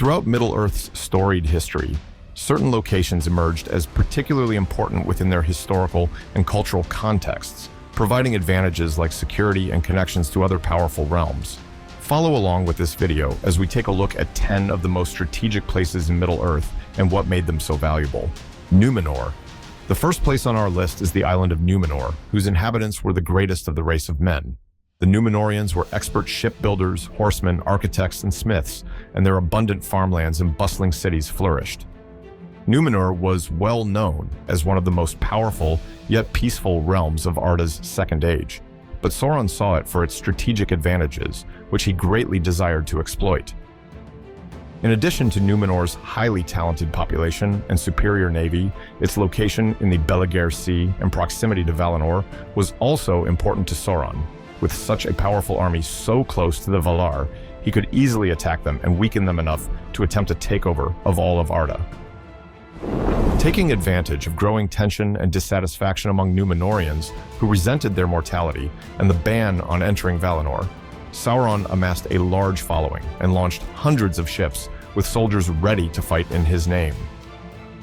Throughout Middle-earth's storied history, certain locations emerged as particularly important within their historical and cultural contexts, providing advantages like security and connections to other powerful realms. Follow along with this video as we take a look at 10 of the most strategic places in Middle-earth and what made them so valuable. Númenor. The first place on our list is the island of Númenor, whose inhabitants were the greatest of the race of men. The Númenorians were expert shipbuilders, horsemen, architects, and smiths, and their abundant farmlands and bustling cities flourished. Númenor was well known as one of the most powerful yet peaceful realms of Arda's Second Age, but Sauron saw it for its strategic advantages, which he greatly desired to exploit. In addition to Númenor's highly talented population and superior navy, its location in the Belagare Sea and proximity to Valinor was also important to Sauron. With such a powerful army so close to the Valar, he could easily attack them and weaken them enough to attempt a takeover of all of Arda. Taking advantage of growing tension and dissatisfaction among Númenorians who resented their mortality and the ban on entering Valinor, Sauron amassed a large following and launched hundreds of ships with soldiers ready to fight in his name.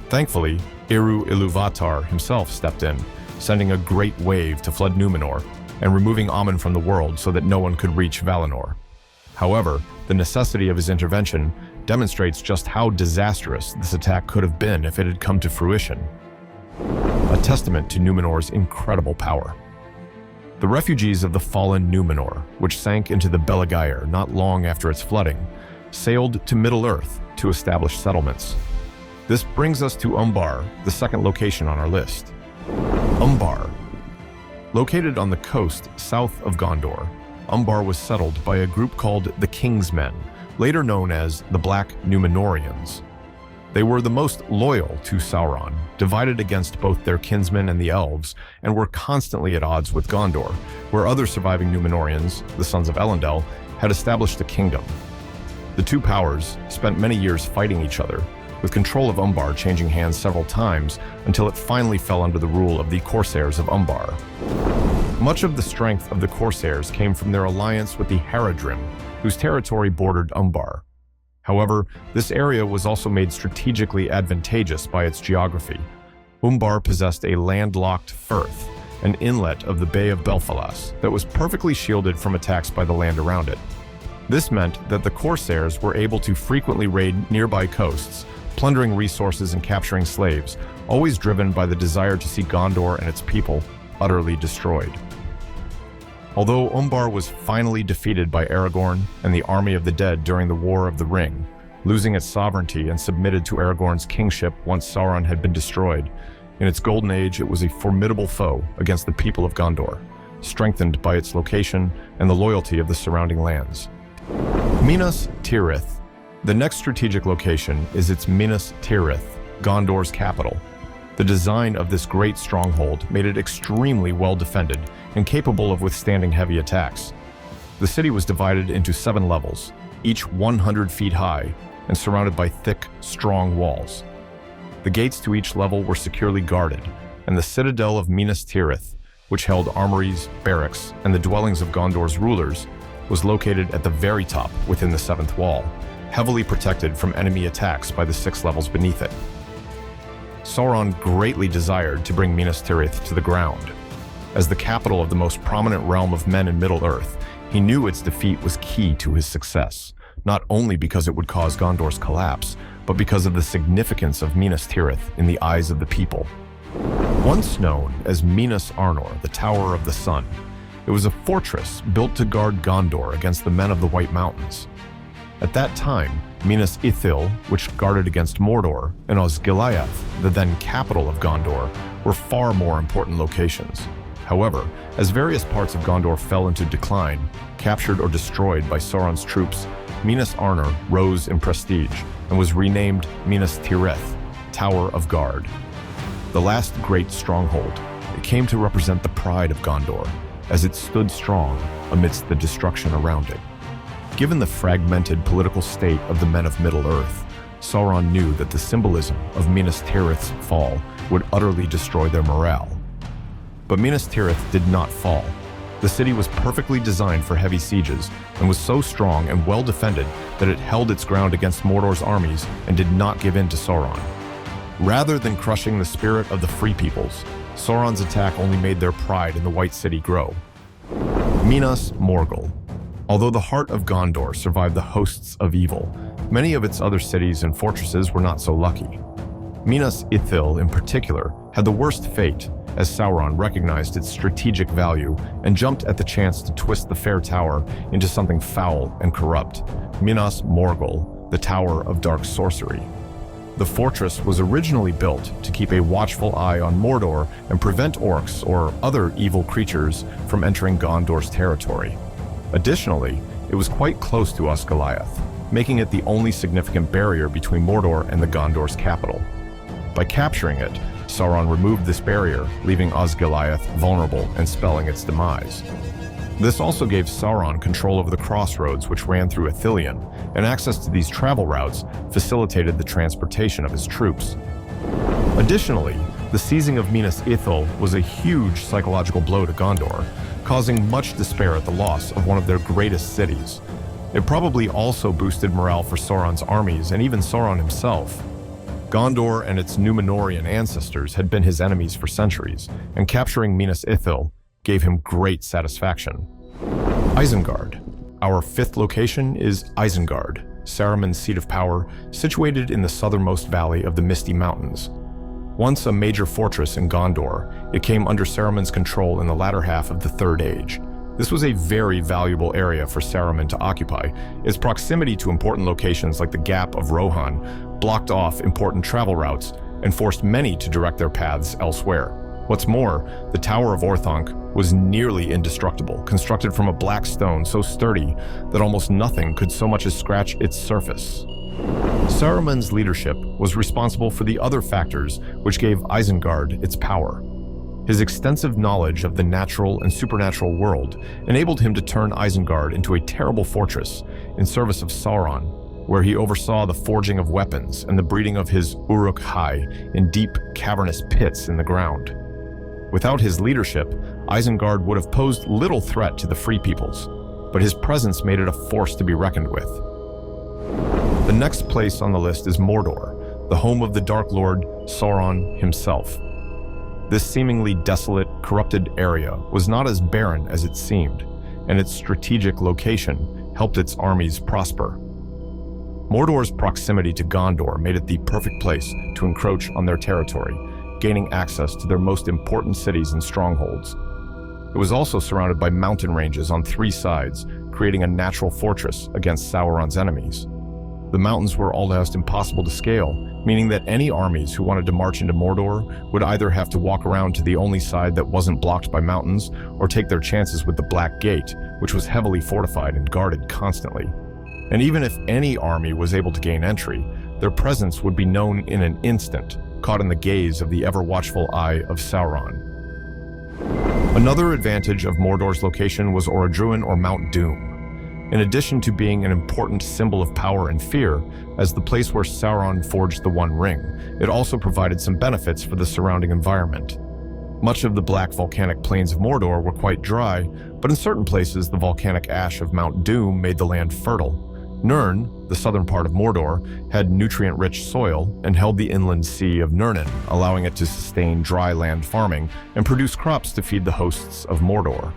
Thankfully, Eru-Ilúvatar himself stepped in, sending a great wave to flood Númenor and removing Aman from the world so that no one could reach Valinor. However, the necessity of his intervention demonstrates just how disastrous this attack could have been if it had come to fruition. A testament to Númenor's incredible power. The refugees of the fallen Númenor, which sank into the Belagire not long after its flooding, sailed to Middle-earth to establish settlements. This brings us to Umbar, the second location on our list. Umbar. Located on the coast south of Gondor, Umbar was settled by a group called the King's Men, later known as the Black Númenorians. They were the most loyal to Sauron, divided against both their kinsmen and the elves, and were constantly at odds with Gondor, where other surviving Númenorians, the sons of Elendil, had established a kingdom. The two powers spent many years fighting each other, with control of Umbar changing hands several times until it finally fell under the rule of the Corsairs of Umbar. Much of the strength of the Corsairs came from their alliance with the Haradrim, whose territory bordered Umbar. However, this area was also made strategically advantageous by its geography. Umbar possessed a landlocked firth, an inlet of the Bay of Belfalas, that was perfectly shielded from attacks by the land around it. This meant that the Corsairs were able to frequently raid nearby coasts, plundering resources and capturing slaves, always driven by the desire to see Gondor and its people utterly destroyed. Although Umbar was finally defeated by Aragorn and the army of the dead during the War of the Ring, losing its sovereignty and submitted to Aragorn's kingship once Sauron had been destroyed, in its golden age it was a formidable foe against the people of Gondor, strengthened by its location and the loyalty of the surrounding lands. Minas Tirith. The next strategic location is its Minas Tirith, Gondor's capital. The design of this great stronghold made it extremely well defended and capable of withstanding heavy attacks. The city was divided into 7 levels, each 100 feet high and surrounded by thick, strong walls. The gates to each level were securely guarded, and the citadel of Minas Tirith, which held armories, barracks, and the dwellings of Gondor's rulers, was located at the very top within the 7th wall, heavily protected from enemy attacks by the 6 levels beneath it. Sauron greatly desired to bring Minas Tirith to the ground. As the capital of the most prominent realm of men in Middle-earth, he knew its defeat was key to his success, not only because it would cause Gondor's collapse, but because of the significance of Minas Tirith in the eyes of the people. Once known as Minas Arnor, the Tower of the Sun, it was a fortress built to guard Gondor against the men of the White Mountains. At that time, Minas Ithil, which guarded against Mordor, and Osgiliath, the then capital of Gondor, were far more important locations. However, as various parts of Gondor fell into decline, captured or destroyed by Sauron's troops, Minas Arnor rose in prestige and was renamed Minas Tirith, Tower of Guard. The last great stronghold, it came to represent the pride of Gondor, as it stood strong amidst the destruction around it. Given the fragmented political state of the men of Middle-earth, Sauron knew that the symbolism of Minas Tirith's fall would utterly destroy their morale. But Minas Tirith did not fall. The city was perfectly designed for heavy sieges and was so strong and well defended that it held its ground against Mordor's armies and did not give in to Sauron. Rather than crushing the spirit of the Free Peoples, Sauron's attack only made their pride in the White City grow. Minas Morgal. Although the heart of Gondor survived the hosts of evil, many of its other cities and fortresses were not so lucky. Minas Ithil, in particular, had the worst fate, as Sauron recognized its strategic value and jumped at the chance to twist the fair tower into something foul and corrupt. Minas Morgal, the Tower of Dark Sorcery. The fortress was originally built to keep a watchful eye on Mordor and prevent orcs or other evil creatures from entering Gondor's territory. Additionally, it was quite close to Osgiliath, making it the only significant barrier between Mordor and the Gondor's capital. By capturing it, Sauron removed this barrier, leaving Osgiliath vulnerable and spelling its demise. This also gave Sauron control over the crossroads which ran through Ithilien, and access to these travel routes facilitated the transportation of his troops. Additionally, the seizing of Minas Ithil was a huge psychological blow to Gondor, causing much despair at the loss of one of their greatest cities. It probably also boosted morale for Sauron's armies and even Sauron himself. Gondor and its Númenorian ancestors had been his enemies for centuries, and capturing Minas Ithil gave him great satisfaction. Isengard. Our fifth location is Eisenguard, Saruman's seat of power, situated in the southernmost valley of the Misty Mountains. Once a major fortress in Gondor, it came under Saruman's control in the latter half of the Third Age. This was a very valuable area for Saruman to occupy. Its proximity to important locations like the Gap of Rohan blocked off important travel routes and forced many to direct their paths elsewhere. What's more, the Tower of Orthanc was nearly indestructible, constructed from a black stone so sturdy that almost nothing could so much as scratch its surface. Saruman's leadership was responsible for the other factors which gave Isengard its power. His extensive knowledge of the natural and supernatural world enabled him to turn Isengard into a terrible fortress in service of Sauron, where he oversaw the forging of weapons and the breeding of his Uruk-hai in deep, cavernous pits in the ground. Without his leadership, Isengard would have posed little threat to the Free Peoples, but his presence made it a force to be reckoned with. The next place on the list is Mordor, the home of the Dark Lord Sauron himself. This seemingly desolate, corrupted area was not as barren as it seemed, and its strategic location helped its armies prosper. Mordor's proximity to Gondor made it the perfect place to encroach on their territory, gaining access to their most important cities and strongholds. It was also surrounded by mountain ranges on three sides, creating a natural fortress against Sauron's enemies. The mountains were almost impossible to scale, meaning that any armies who wanted to march into Mordor would either have to walk around to the only side that wasn't blocked by mountains, or take their chances with the Black Gate, which was heavily fortified and guarded constantly. And even if any army was able to gain entry, their presence would be known in an instant, caught in the gaze of the ever-watchful eye of Sauron. Another advantage of Mordor's location was Orodruin, or Mount Doom. In addition to being an important symbol of power and fear, as the place where Sauron forged the One Ring, it also provided some benefits for the surrounding environment. Much of the black volcanic plains of Mordor were quite dry, but in certain places the volcanic ash of Mount Doom made the land fertile. Nirn, the southern part of Mordor, had nutrient-rich soil and held the inland sea of Nirnen, allowing it to sustain dry land farming and produce crops to feed the hosts of Mordor.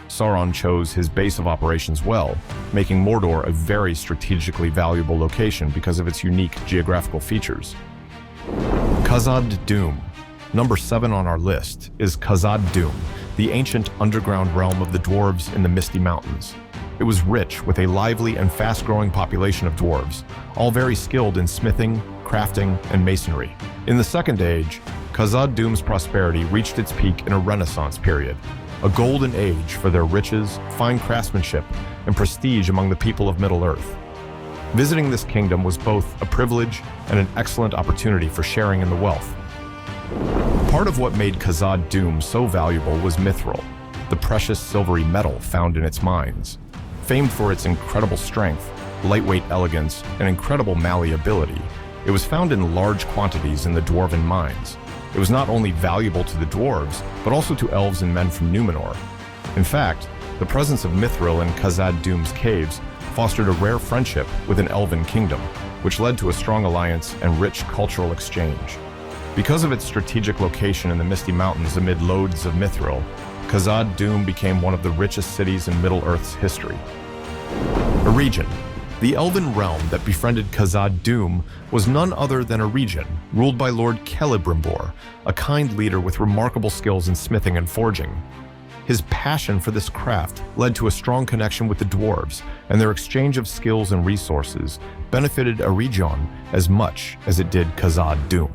Sauron chose his base of operations well, making Mordor a very strategically valuable location because of its unique geographical features. Khazad-dûm. Number 7 on our list is Khazad-dûm, the ancient underground realm of the dwarves in the Misty Mountains. It was rich with a lively and fast-growing population of dwarves, all very skilled in smithing, crafting, and masonry. In the Second Age, Khazad-dûm's prosperity reached its peak in a Renaissance period, a golden age for their riches, fine craftsmanship, and prestige among the people of Middle-earth. Visiting this kingdom was both a privilege and an excellent opportunity for sharing in the wealth. Part of what made Khazad-dûm so valuable was mithril, the precious silvery metal found in its mines. Famed for its incredible strength, lightweight elegance, and incredible malleability, it was found in large quantities in the dwarven mines. It was not only valuable to the dwarves, but also to elves and men from Númenor. In fact, the presence of Mithril in Khazad-dûm's caves fostered a rare friendship with an elven kingdom, which led to a strong alliance and rich cultural exchange. Because of its strategic location in the Misty Mountains amid lodes of Mithril, Khazad-dûm became one of the richest cities in Middle-earth's history. A region. The elven realm that befriended Khazad-dûm was none other than a region ruled by Lord Celebrimbor, a kind leader with remarkable skills in smithing and forging. His passion for this craft led to a strong connection with the dwarves, and their exchange of skills and resources benefited a region as much as it did Khazad-dûm.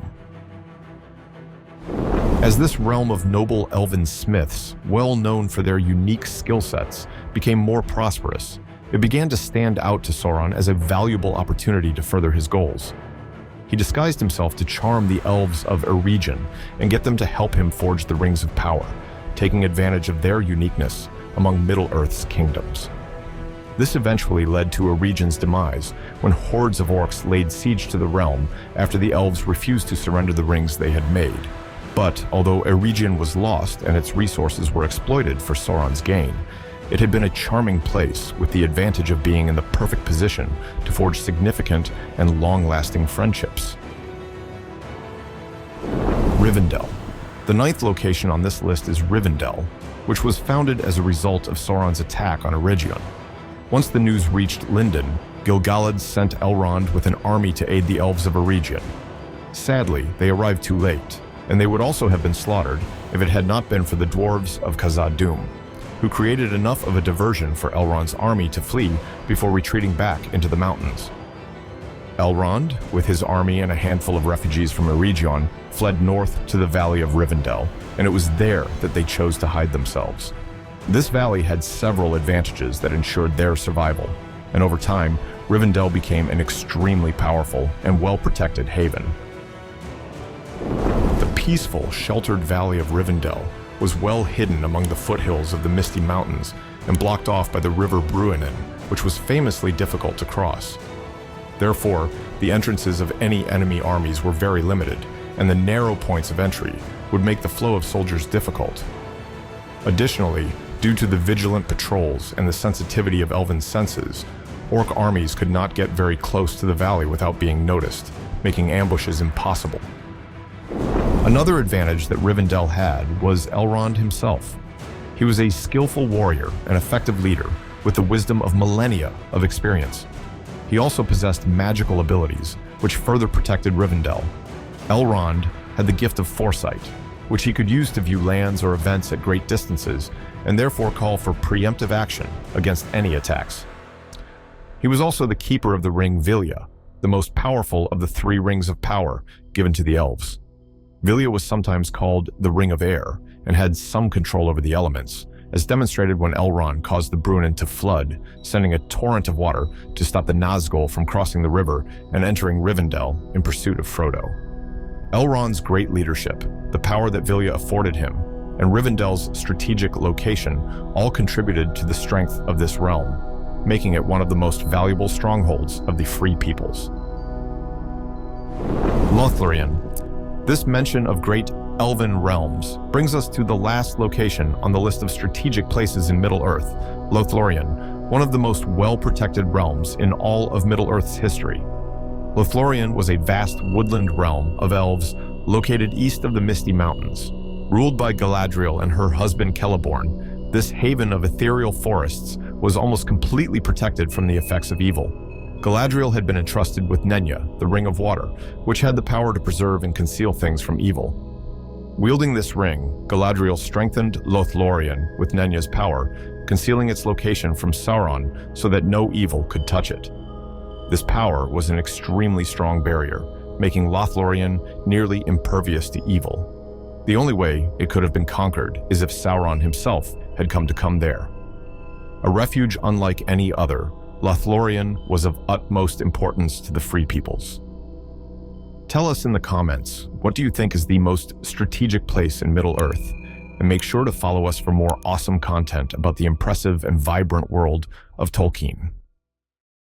As this realm of noble elven smiths, well known for their unique skill sets, became more prosperous, it began to stand out to Sauron as a valuable opportunity to further his goals. He disguised himself to charm the elves of Eregion and get them to help him forge the Rings of Power, taking advantage of their uniqueness among Middle-earth's kingdoms. This eventually led to Eregion's demise when hordes of orcs laid siege to the realm after the elves refused to surrender the rings they had made. But although Eregion was lost and its resources were exploited for Sauron's gain, it had been a charming place with the advantage of being in the perfect position to forge significant and long-lasting friendships. Rivendell. The 9th location on this list is Rivendell, which was founded as a result of Sauron's attack on Eregion. Once the news reached Lindon, Gil-galad sent Elrond with an army to aid the elves of Eregion. Sadly, they arrived too late, and they would also have been slaughtered if it had not been for the dwarves of Khazad-dûm, who created enough of a diversion for Elrond's army to flee before retreating back into the mountains. Elrond, with his army and a handful of refugees from Eregion, fled north to the Valley of Rivendell, and it was there that they chose to hide themselves. This valley had several advantages that ensured their survival, and over time, Rivendell became an extremely powerful and well-protected haven. The peaceful, sheltered Valley of Rivendell was well hidden among the foothills of the Misty Mountains and blocked off by the River Bruinen, which was famously difficult to cross. Therefore, the entrances of any enemy armies were very limited, and the narrow points of entry would make the flow of soldiers difficult. Additionally, due to the vigilant patrols and the sensitivity of elven senses, orc armies could not get very close to the valley without being noticed, making ambushes impossible. Another advantage that Rivendell had was Elrond himself. He was a skillful warrior and effective leader with the wisdom of millennia of experience. He also possessed magical abilities, which further protected Rivendell. Elrond had the gift of foresight, which he could use to view lands or events at great distances, and therefore call for preemptive action against any attacks. He was also the keeper of the ring Vilya, the most powerful of the 3 rings of power given to the elves. Vilya was sometimes called the Ring of Air, and had some control over the elements, as demonstrated when Elrond caused the Bruinen to flood, sending a torrent of water to stop the Nazgul from crossing the river and entering Rivendell in pursuit of Frodo. Elrond's great leadership, the power that Vilya afforded him, and Rivendell's strategic location all contributed to the strength of this realm, making it one of the most valuable strongholds of the Free Peoples. Lothlórien. This mention of great elven realms brings us to the last location on the list of strategic places in Middle-earth, Lothlórien, one of the most well-protected realms in all of Middle-earth's history. Lothlórien was a vast woodland realm of elves located east of the Misty Mountains. Ruled by Galadriel and her husband Celeborn, this haven of ethereal forests was almost completely protected from the effects of evil. Galadriel had been entrusted with Nenya, the Ring of Water, which had the power to preserve and conceal things from evil. Wielding this ring, Galadriel strengthened Lothlórien with Nenya's power, concealing its location from Sauron so that no evil could touch it. This power was an extremely strong barrier, making Lothlórien nearly impervious to evil. The only way it could have been conquered is if Sauron himself had come there. A refuge unlike any other, Lothlórien was of utmost importance to the Free Peoples. Tell us in the comments, what do you think is the most strategic place in Middle-earth? And make sure to follow us for more awesome content about the impressive and vibrant world of Tolkien.